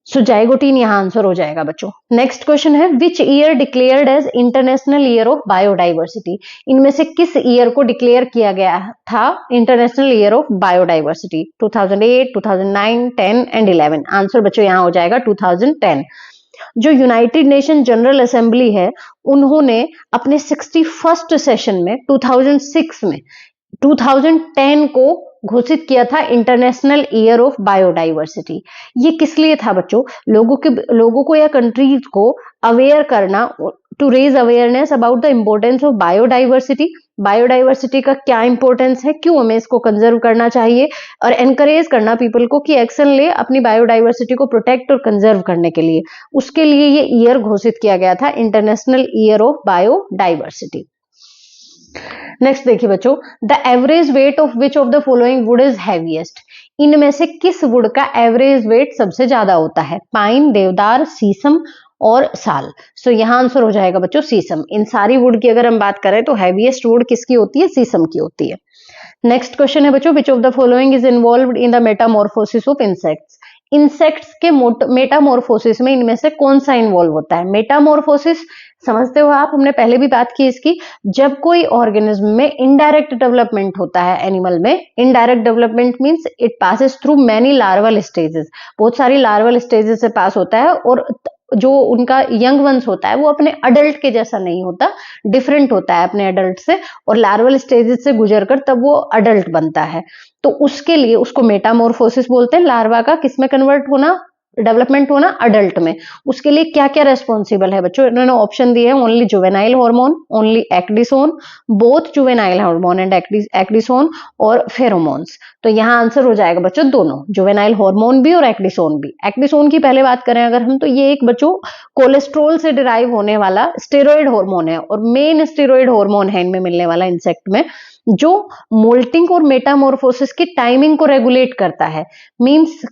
सो जाइगोटीन यहाँ आंसर हो जाएगा बच्चों। नेक्स्ट क्वेश्चन है, which year declared as international year of biodiversity? इनमें से किस ईयर को डिक्लेयर किया गया था international year of biodiversity? 2008, 2009, 10 and 11। Answer बच्चों यहाँ हो जाएगा 2010। जो यूनाइटेड नेशन जनरल असेंबली है उन्होंने अपने 61st सेशन में 2010 को घोषित किया था इंटरनेशनल ईयर ऑफ बायोडाइवर्सिटी। ये किस लिए था बच्चों? लोगों को या कंट्रीज को अवेयर करना, to raise awareness about the importance of biodiversity. Biodiversity का क्या इंपॉर्टेंस है, क्यों हमें इसको कंजर्व करना चाहिए, और एनकरेज करना पीपल को कि एक्शन ले अपनी बायोडाइवर्सिटी को प्रोटेक्ट और कंजर्व करने के लिए। उसके लिए ये ईयर घोषित किया गया था, international year of biodiversity. Next देखिए बच्चों, the average weight of which of the following would is heaviest? इनमें से किस वुड का एवरेज वेट सबसे ज्यादा होता है? पाइन, देवदार, शीशम और साल। सो यहाँ आंसर हो जाएगा बच्चों शीशम। इन सारी वुड की अगर हम बात करें तो हैवीएस्ट वुड किसकी होती है? शीशम की होती है। नेक्स्ट क्वेश्चन है बच्चों, which of the following is involved in the Metamorphosis of insects? Insects के मेटामॉर्फोसिस में इनमें से कौन सा इन्वॉल्व होता है? मेटामॉर्फोसिस समझते हो आप, हमने पहले भी बात की इसकी। जब कोई ऑर्गेनिज्म में इनडायरेक्ट डेवलपमेंट होता है, एनिमल में indirect development means it passes through many larval stages, बहुत सारी लार्वल स्टेजेस से पास होता है, और जो उनका यंग वंस होता है वो अपने अडल्ट के जैसा नहीं होता, डिफरेंट होता है अपने अडल्ट से, और लार्वल स्टेजेस से गुजरकर तब वो अडल्ट बनता है। तो उसके लिए उसको मेटामॉर्फोसिस बोलते हैं। लार्वा का किसमें कन्वर्ट होना, डेवलपमेंट होना? अडल्ट में। उसके लिए क्या क्या रेस्पॉन्सिबल है बच्चों? इन्होंने ऑप्शन दिए हैं, only juvenile hormone, only ecdysone, both juvenile hormone and ecdysone, और फेरोमोन्स। तो यहाँ आंसर हो जाएगा बच्चों दोनों, जुवेनाइल हार्मोन भी और एक्डिसोन भी। एक्डिसोन की पहले बात करें अगर हम, तो ये एक बच्चों कोलेस्ट्रोल से डिराइव होने वाला स्टेरॉइड हार्मोन है, और मेन स्टेरॉइड हार्मोन है इनमें मिलने वाला इंसेक्ट में, जो मोल्टिंग और मेटामॉर्फोसिस की टाइमिंग को रेगुलेट करता है। मींस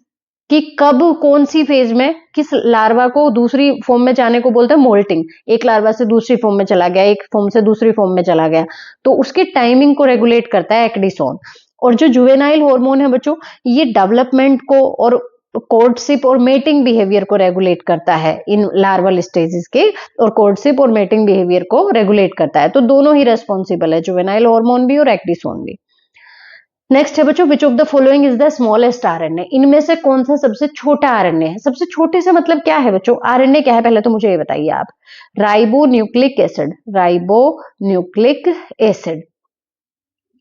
कि कब कौन सी फेज में किस लार्वा को दूसरी फॉर्म में जाने को बोलते हैं मोल्टिंग। एक लार्वा से दूसरी फॉर्म में चला गया, एक फॉर्म से दूसरी फॉर्म में चला गया, तो उसकी टाइमिंग को रेगुलेट करता है एक्डिसोन। और जो जुवेनाइल हार्मोन है बच्चों, ये डेवलपमेंट को और कोर्टशिप और मेटिंग बिहेवियर को रेगुलेट करता है इन लार्वल स्टेजेस के, और कोर्टशिप और मेटिंग बिहेवियर को रेगुलेट करता है। तो दोनों ही रेस्पॉन्सिबल है, जुवेनाइल हार्मोन भी और एक्डिसोन भी। नेक्स्ट है बच्चों, which of the following is the smallest RNA? इनमें से कौन सा सबसे छोटा आरएनए है? सबसे छोटे से मतलब क्या है बच्चों? आरएनए क्या है पहले तो मुझे ये बताइए आप। Ribo nucleic acid, ribo nucleic acid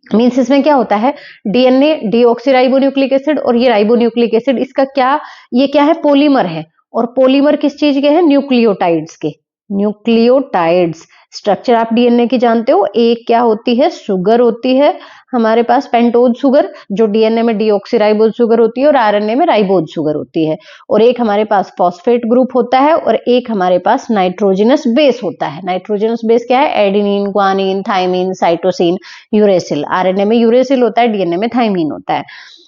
means इसमें क्या होता है? डीएनए डीऑक्सीराइबो न्यूक्लिक एसिड, और ये राइबो न्यूक्लिक एसिड, इसका क्या, ये क्या है? पॉलीमर है। और पॉलीमर किस चीज के हैं? न्यूक्लियोटाइड्स के। न्यूक्लियोटाइड्स स्ट्रक्चर आप डीएनए की जानते हो, एक क्या होती है? शुगर होती है हमारे पास, पेंटोज शुगर, जो डीएनए में डीऑक्सीराइबोज शुगर होती है, और आरएनए में राइबोज शुगर होती है। और एक हमारे पास फॉस्फेट ग्रुप होता है, और एक हमारे पास नाइट्रोजनस बेस होता है। नाइट्रोजनस बेस क्या है? Adenine, guanine, thymine, cytosine, uracil. RNA में यूरेसिल होता है, डीएनए में थाइमिन होता है।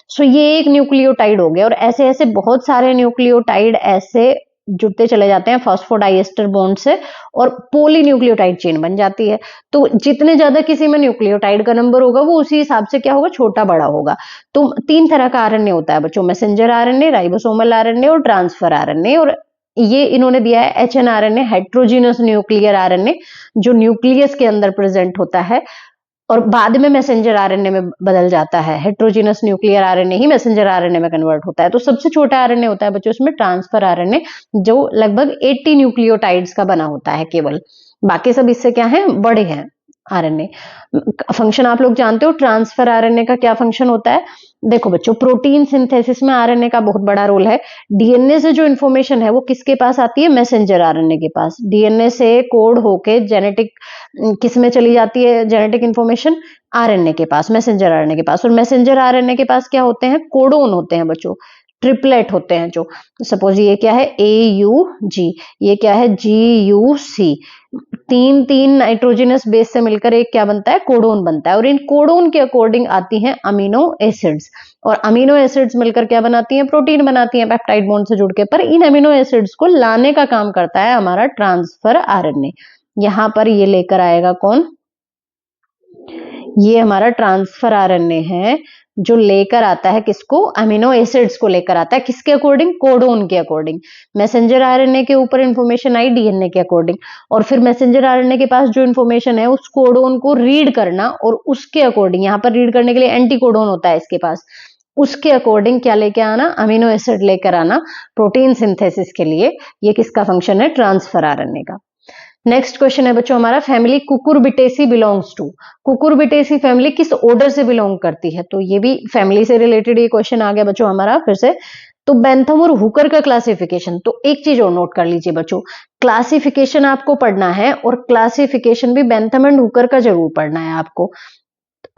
सो ये एक न्यूक्लियोटाइड हो गया, और ऐसे ऐसे बहुत सारे न्यूक्लियोटाइड ऐसे जुड़ते चले जाते हैं फॉस्फोडाइएस्टर बॉन्ड से, और पॉलीन्यूक्लियोटाइड चेन बन जाती है। तो जितने ज्यादा किसी में न्यूक्लियोटाइड का नंबर होगा वो उसी हिसाब से क्या होगा? छोटा बड़ा होगा। तो 3 तरह का आरएनए होता है बच्चों, मैसेंजर आरएनए, राइबोसोमल आरएनए और ट्रांसफर आरएनए। और ये इन्होंने दिया है एचएनआरएनए, हेट्रोजीनस न्यूक्लियर आरएनए, जो न्यूक्लियस के अंदर प्रेजेंट होता है और बाद में मैसेंजर आरएनए में बदल जाता है। हेट्रोजीनस न्यूक्लियर आरएनए ही मैसेंजर आरएनए में कन्वर्ट होता है। तो सबसे छोटा आरएनए होता है बच्चों इसमें ट्रांसफर आरएनए, जो लगभग 80 न्यूक्लियोटाइड्स का बना होता है केवल। बाकी सब इससे क्या है? बड़े हैं आरएनए। फंक्शन आप लोग जानते हो ट्रांसफर आरएनए का क्या फंक्शन होता है? देखो बच्चों, प्रोटीन सिंथेसिस में आरएनए का बहुत बड़ा रोल है। डीएनए से जो इन्फॉर्मेशन है वो किसके पास आती है? मैसेंजर आरएनए के पास। डीएनए से कोड होके जेनेटिक किस में चली जाती है जेनेटिक इन्फॉर्मेशन? आरएनए के पास, मैसेंजर आरएनए के पास। और मैसेंजर आरएनए के पास क्या होते हैं? कोडोन होते हैं बच्चों, ट्रिपलेट होते हैं। जो सपोज ये क्या है? AUG, ये क्या है? GUC। तीन तीन नाइट्रोजनस बेस से मिलकर एक क्या बनता है? कोडोन बनता है। और इन कोडोन के अकॉर्डिंग आती हैं अमीनो एसिड्स, और अमीनो एसिड्स मिलकर क्या बनाती हैं? प्रोटीन बनाती हैं पेप्टाइड बॉन्ड से जुड़ के। पर इन अमीनो एसिड्स को लाने का काम करता है हमारा ट्रांसफर आरएनए। यहां पर ये लेकर आएगा कौन? ये हमारा ट्रांसफर आरएनए है जो लेकर आता है किसको? अमीनो एसिड्स को लेकर आता है। किसके अकॉर्डिंग? कोडोन के अकॉर्डिंग। मैसेंजर आरएनए के ऊपर इंफॉर्मेशन आई डीएनए के अकॉर्डिंग, और फिर मैसेंजर आरएनए के पास जो इंफॉर्मेशन है उस कोडोन को रीड करना, और उसके अकॉर्डिंग यहाँ पर रीड करने के लिए एंटी कोडोन होता है इसके पास, उसके अकॉर्डिंग क्या लेके आना? अमीनो एसिड लेकर आना प्रोटीन सिंथेसिस के लिए। ये किसका फंक्शन है? ट्रांसफर आरएनए का। नेक्स्ट क्वेश्चन है बच्चों हमारा, family Cucurbitaceae belongs to. Cucurbitaceae family किस ऑर्डर से बिलोंग करती है? तो ये भी फैमिली से रिलेटेड ये क्वेश्चन आ गया बच्चों हमारा फिर से। तो बेंथम और हुकर का क्लासिफिकेशन, तो एक चीज और नोट कर लीजिए बच्चों, क्लासिफिकेशन आपको पढ़ना है, और क्लासिफिकेशन भी बेंथम एंड हुकर का जरूर पढ़ना है आपको।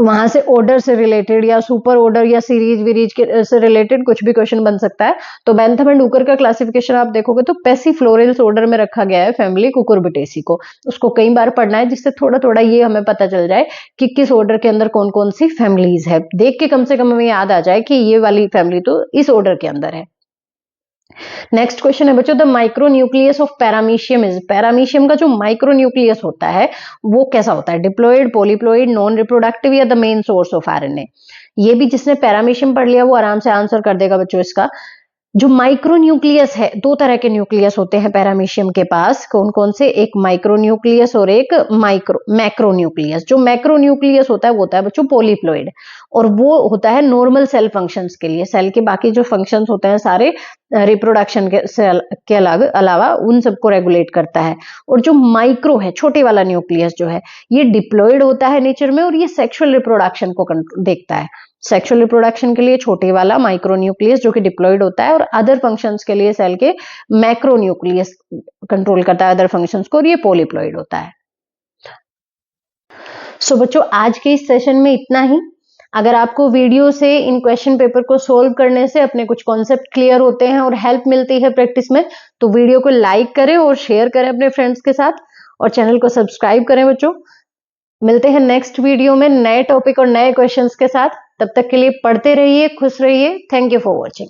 वहां से ऑर्डर से रिलेटेड या सुपर ऑर्डर या सीरीज विरीज के से रिलेटेड कुछ भी क्वेश्चन बन सकता है। तो बेंथम एंड हुकर का क्लासिफिकेशन आप देखोगे तो पेसिफ्लोरेंस ऑर्डर में रखा गया है फैमिली कुकुरबिटेसी को। उसको कई बार पढ़ना है जिससे थोड़ा थोड़ा ये हमें पता चल जाए कि किस ऑर्डर के अंदर कौन कौन सी फैमिलीज है। देख के कम से कम हमें याद आ जाए कि ये वाली फैमिली तो इस ऑर्डर के अंदर है। नेक्स्ट क्वेश्चन है बच्चों, the micronucleus of paramecium is. Paramecium का जो माइक्रोन्यूक्लियस होता है वो कैसा होता है? डिप्लॉइड, पॉलीप्लॉइड, नॉन रिप्रोडक्टिव, या the main source of RNA? ये भी जिसने पैरामीशियम पढ़ लिया वो आराम से आंसर कर देगा बच्चों इसका। जो माइक्रोन्यूक्लियस है, दो तरह के न्यूक्लियस होते हैं पैरामीशियम के पास। कौन कौन से? एक माइक्रोन्यूक्लियस और एक मैक्रोन्यूक्लियस। जो मैक्रोन्यूक्लियस होता है वो होता है बच्चों पॉलीप्लॉइड, और वो होता है नॉर्मल सेल फंक्शंस के लिए। सेल के बाकी जो फंक्शंस होते हैं सारे रिप्रोडक्शन के अलावा उन सबको रेगुलेट करता है। और जो माइक्रो है, छोटे वाला न्यूक्लियस जो है, ये डिप्लॉइड होता है नेचर में, और ये सेक्सुअल रिप्रोडक्शन को देखता है। सेक्सुअल रिप्रोडक्शन के लिए छोटे वाला माइक्रोन्यूक्लियस जो कि डिप्लॉइड होता है, और अदर फंक्शंस के लिए सेल के मैक्रोन्यूक्लियस कंट्रोल करता है अदर फंक्शंस को, और ये पॉलीप्लॉइड होता है। सो बच्चों, आज के इस सेशन में इतना ही। अगर आपको वीडियो से इन क्वेश्चन पेपर को सोल्व करने से अपने कुछ कॉन्सेप्ट क्लियर होते हैं और हेल्प मिलती है प्रैक्टिस में, तो वीडियो को लाइक करें और शेयर करें अपने फ्रेंड्स के साथ, और चैनल को सब्सक्राइब करें बच्चों। मिलते हैं नेक्स्ट वीडियो में नए टॉपिक और नए क्वेश्चंस के साथ। तब तक के लिए पढ़ते रहिए, खुश रहिए। Thank you for watching.